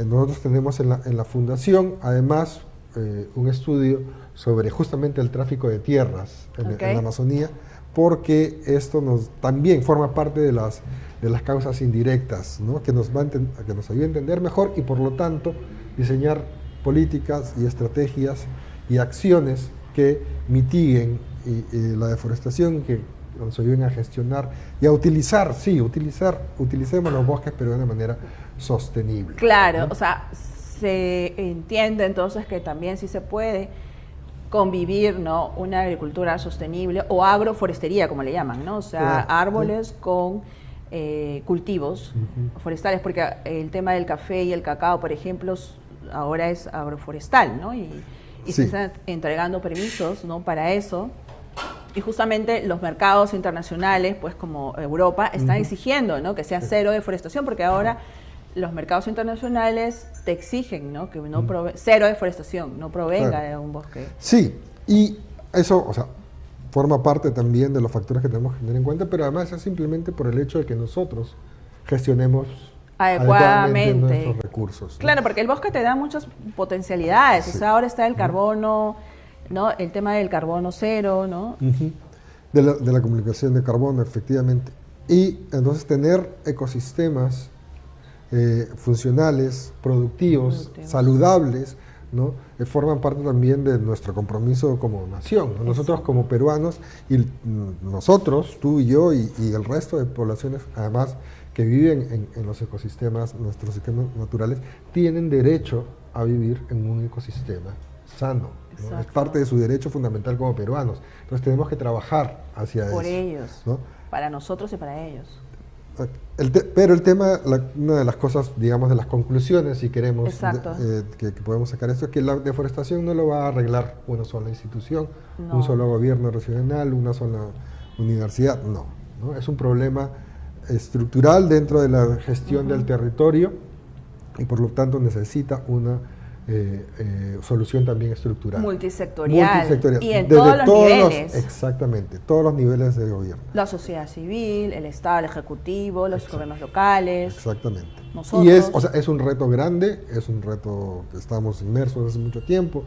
Nosotros tenemos en la fundación además un estudio sobre justamente el tráfico de tierras en la Amazonía, porque esto también forma parte de las causas indirectas, ¿no? que nos ayuda a entender mejor y por lo tanto diseñar políticas y estrategias y acciones que mitiguen la deforestación, que nos ayuden a gestionar y a utilicemos los bosques, pero de una manera sostenible. Claro, ¿no? O sea, se entiende entonces que también sí se puede convivir, ¿no? Una agricultura sostenible o agroforestería, como le llaman, ¿no? O sea, árboles con cultivos forestales, porque el tema del café y el cacao, por ejemplo, ahora es agroforestal, ¿no? Y se están entregando permisos, ¿no? Para eso. Y justamente los mercados internacionales, pues como Europa, están exigiendo, ¿no? Que sea cero deforestación, porque ahora los mercados internacionales te exigen, ¿no? Que cero deforestación, no provenga de un bosque. Sí, y eso, o sea, forma parte también de los factores que tenemos que tener en cuenta, pero además es simplemente por el hecho de que nosotros gestionemos adecuadamente nuestros recursos, ¿no? Claro, porque el bosque te da muchas potencialidades. Sí. O sea, ahora está el carbono, ¿no? El tema del carbono cero, ¿no? De la comunicación de carbono, efectivamente. Y entonces tener ecosistemas funcionales, productivos, saludables, ¿no? Forman parte también de nuestro compromiso como nación, ¿no? Nosotros como peruanos, y nosotros, tú y yo, y el resto de poblaciones, además, que viven en los ecosistemas, nuestros sistemas naturales, tienen derecho a vivir en un ecosistema sano, ¿no? Es parte de su derecho fundamental como peruanos. Entonces tenemos que trabajar hacia eso. Por ellos, ¿no? Para nosotros y para ellos. Pero el tema, una de las cosas, digamos, de las conclusiones, si queremos, que podemos sacar esto, es que la deforestación no lo va a arreglar una sola institución, un solo gobierno regional, una sola universidad, no. Es un problema estructural dentro de la gestión del territorio y por lo tanto necesita una solución también estructural. Multisectorial. Y en todos los niveles. Exactamente, todos los niveles de gobierno. La sociedad civil, el Estado, el Ejecutivo, los gobiernos locales. Exactamente. Nosotros. Y es un reto grande, es un reto que estamos inmersos hace mucho tiempo.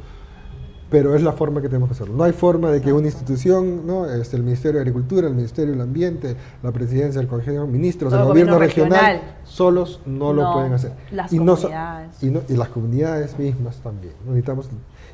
pero es la forma que tenemos que hacerlo. No hay forma de que una institución, ¿no? El Ministerio de Agricultura, el Ministerio del Ambiente, la Presidencia, el Consejo de Ministros, el gobierno regional, solos no lo pueden hacer. Las comunidades. Y las comunidades mismas también, ¿no? Necesitamos,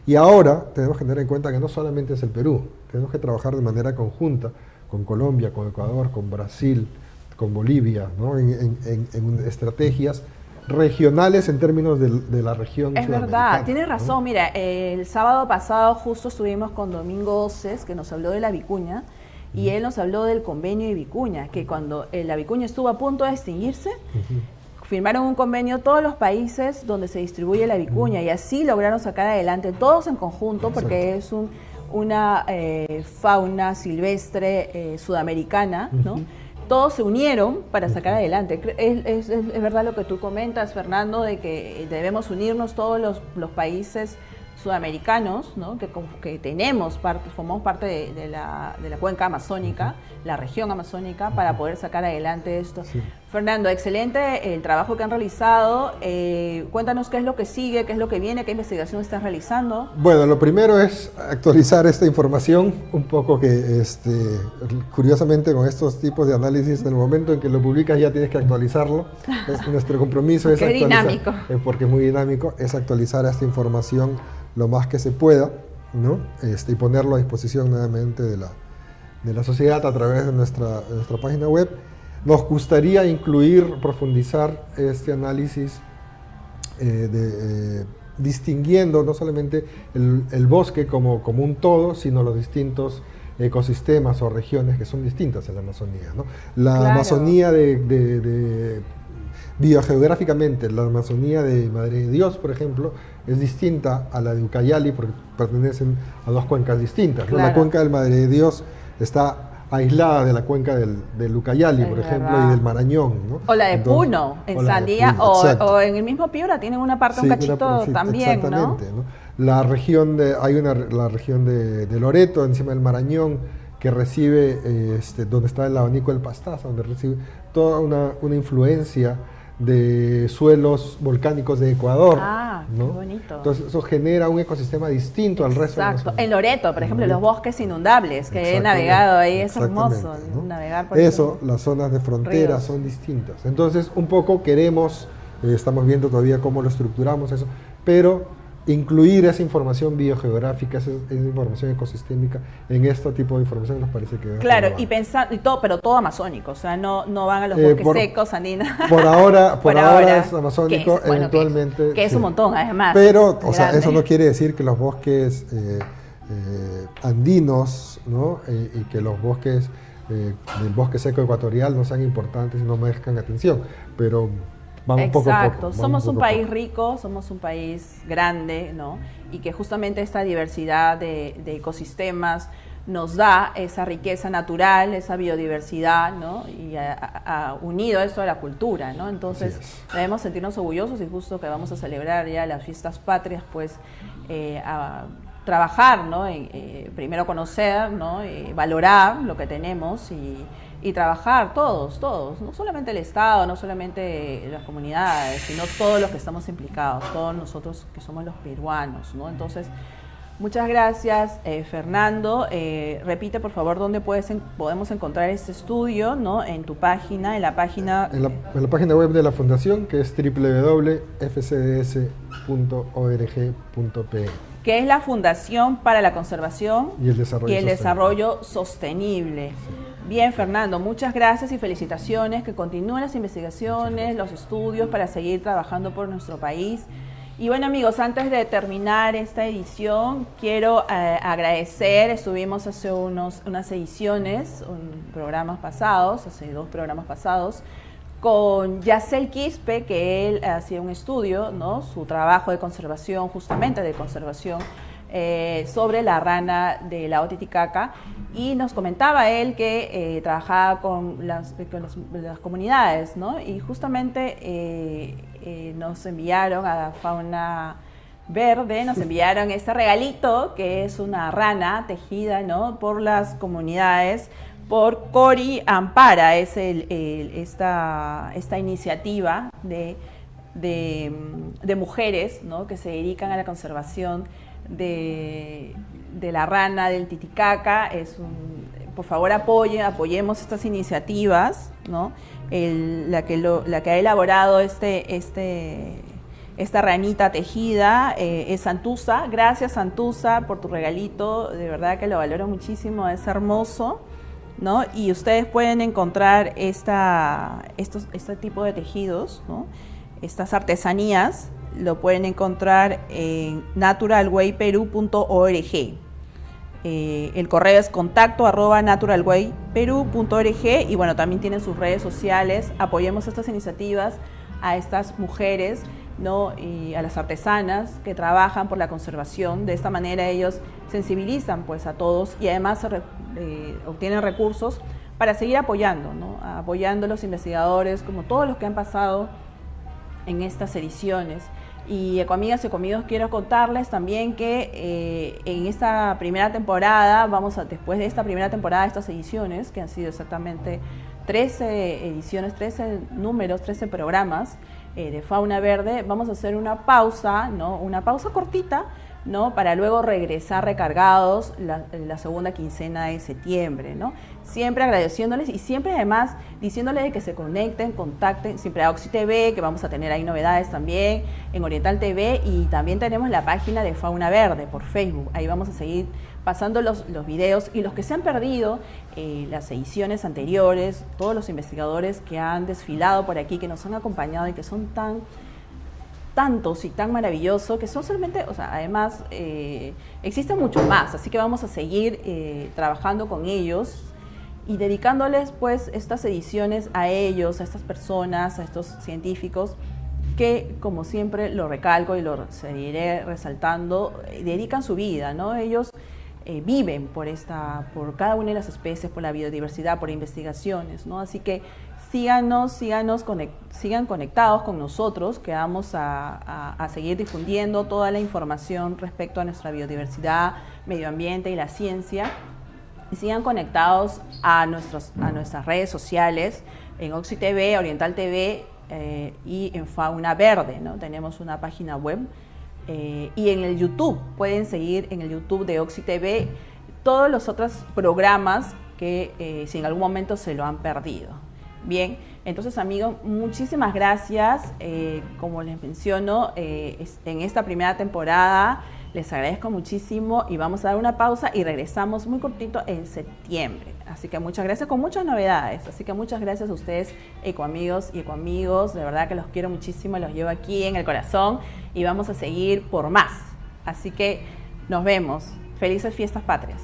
y ahora tenemos que tener en cuenta que no solamente es el Perú, tenemos que trabajar de manera conjunta con Colombia, con Ecuador, con Brasil, con Bolivia, ¿no? en estrategias regionales en términos de la región. Es verdad, tienes razón. ¿No? Mira, el sábado pasado justo estuvimos con Domingo Oces, que nos habló de la vicuña, y él nos habló del convenio de vicuña, que cuando la vicuña estuvo a punto de extinguirse, firmaron un convenio todos los países donde se distribuye la vicuña, y así lograron sacar adelante todos en conjunto, porque es una fauna silvestre sudamericana, ¿no? Todos se unieron para sacar adelante. Es verdad lo que tú comentas, Fernando, de que debemos unirnos todos los países sudamericanos, ¿no? que formamos parte de la cuenca amazónica, la región amazónica, para poder sacar adelante esto. Sí. Fernando, excelente el trabajo que han realizado. Cuéntanos qué es lo que sigue, qué es lo que viene, qué investigación estás realizando. Bueno, lo primero es actualizar esta información, un poco que curiosamente con estos tipos de análisis, en el momento en que lo publicas ya tienes que actualizarlo. Nuestro compromiso es actualizar, dinámico. Porque es muy dinámico, es actualizar esta información lo más que se pueda, ¿no? Y ponerlo a disposición nuevamente de la sociedad a través de nuestra página web. Nos gustaría profundizar este análisis distinguiendo no solamente el bosque como un todo, sino los distintos ecosistemas o regiones que son distintas en la Amazonía, ¿no? La Amazonía biogeográficamente, la Amazonía de Madre de Dios, por ejemplo, es distinta a la de Ucayali porque pertenecen a dos cuencas distintas, ¿no? La cuenca del Madre de Dios está aislada de la cuenca del Ucayali, por ejemplo, y del Marañón, ¿no? O la de Puno, en Sandía, o en el mismo Piura tienen una parte, un cachito también, exactamente, ¿no? La región la región de Loreto, encima del Marañón, que recibe, donde está el abanico del Pastaza, donde recibe toda una influencia de suelos volcánicos de Ecuador. ¿no? Qué bonito. Entonces eso genera un ecosistema distinto al resto. Exacto. En Loreto, por ejemplo, los bosques inundables, que he navegado ahí, es hermoso, ¿no? Navegar por eso. Las zonas de frontera son distintas. Entonces, un poco estamos viendo todavía cómo lo estructuramos eso, pero incluir esa información biogeográfica, esa información ecosistémica en este tipo de información nos parece que... Claro, y pensar, pero todo amazónico, o sea, no van a los bosques secos, andinos. Por ahora es amazónico, eventualmente... Que es un montón, además. Pero, o sea, eso no quiere decir que los bosques andinos, ¿no? Y que los bosques del bosque seco ecuatorial no sean importantes y no merezcan atención, pero... Vamos poco a poco. Somos un país rico, somos un país grande, ¿no? Y que justamente esta diversidad de ecosistemas nos da esa riqueza natural, esa biodiversidad, ¿no? Y unido a esto a la cultura, ¿no? Entonces debemos sentirnos orgullosos y justo que vamos a celebrar ya las fiestas patrias, pues a trabajar, ¿no? Primero conocer, ¿no? Valorar lo que tenemos y trabajar todos, no solamente el Estado, no solamente las comunidades, sino todos los que estamos implicados, todos nosotros que somos los peruanos, ¿no? Entonces, muchas gracias, Fernando. Repite, por favor, dónde podemos encontrar este estudio, ¿no? En tu página, en la página web de la Fundación, que es www.fcds.org.pe. que es la Fundación para la Conservación y el Desarrollo Sostenible. Bien, Fernando, muchas gracias y felicitaciones, que continúen las investigaciones, los estudios para seguir trabajando por nuestro país. Y bueno, amigos, antes de terminar esta edición, quiero agradecer, estuvimos hace unas ediciones, hace 2 programas pasados, con Yacel Quispe, que él hacía un estudio, ¿no? Su trabajo de conservación, justamente de conservación, sobre la rana de la Titicaca, y nos comentaba él que trabajaba con las comunidades, ¿no? Y justamente nos enviaron a Fauna Verde, nos enviaron este regalito que es una rana tejida, ¿no? Por las comunidades, por Cori Ampara, es esta iniciativa de mujeres, ¿no? Que se dedican a la conservación de la rana del Titicaca. Por favor apoyemos estas iniciativas, ¿no? La que ha elaborado esta ranita tejida es Santusa. Gracias, Santusa, por tu regalito, de verdad que lo valoro muchísimo, es hermoso, ¿no? Y ustedes pueden encontrar este tipo de tejidos, ¿no? Estas artesanías lo pueden encontrar en naturalwayperu.org. El correo es contacto@naturalwayperu.org, y bueno, también tienen sus redes sociales. Apoyemos estas iniciativas, a estas mujeres, ¿no? Y a las artesanas que trabajan por la conservación. De esta manera ellos sensibilizan pues a todos, y además obtienen recursos para seguir apoyando, ¿no? Apoyando a los investigadores, como todos los que han pasado en estas ediciones. Y ecoamigas y ecoamigos, quiero contarles también que en esta primera temporada, después de esta primera temporada de estas ediciones, que han sido exactamente 13 ediciones, 13 números, 13 programas de Fauna Verde, vamos a hacer una pausa, ¿no? Una pausa cortita, ¿no? Para luego regresar recargados la segunda quincena de septiembre, ¿no? Siempre agradeciéndoles y siempre además diciéndoles que se conecten, contacten siempre a Oxy TV, que vamos a tener ahí novedades también, en Oriental TV, y también tenemos la página de Fauna Verde por Facebook. Ahí vamos a seguir pasando los videos, y los que se han perdido las ediciones anteriores, todos los investigadores que han desfilado por aquí, que nos han acompañado y que son tantos y tan maravillosos, que son solamente, o sea, además existen mucho más, así que vamos a seguir trabajando con ellos y dedicándoles pues estas ediciones a ellos, a estas personas, a estos científicos que, como siempre lo recalco y lo seguiré resaltando, dedican su vida, ¿no? Ellos viven por cada una de las especies, por la biodiversidad, por investigaciones, ¿no? Así que sigan conectados con nosotros, que vamos a seguir difundiendo toda la información respecto a nuestra biodiversidad, medio ambiente y la ciencia. Y sigan conectados a nuestras redes sociales, en Oxy TV, Oriental TV y en Fauna Verde, ¿no? Tenemos una página web. Y en el YouTube, pueden seguir en el YouTube de Oxy TV todos los otros programas que si en algún momento se lo han perdido. Bien, entonces amigos, muchísimas gracias. Como les menciono, en esta primera temporada les agradezco muchísimo, y vamos a dar una pausa y regresamos muy cortito en septiembre. Así que muchas gracias, con muchas novedades. Así que muchas gracias a ustedes, ecoamigos y ecoamigos. De verdad que los quiero muchísimo, los llevo aquí en el corazón y vamos a seguir por más. Así que nos vemos. Felices Fiestas Patrias.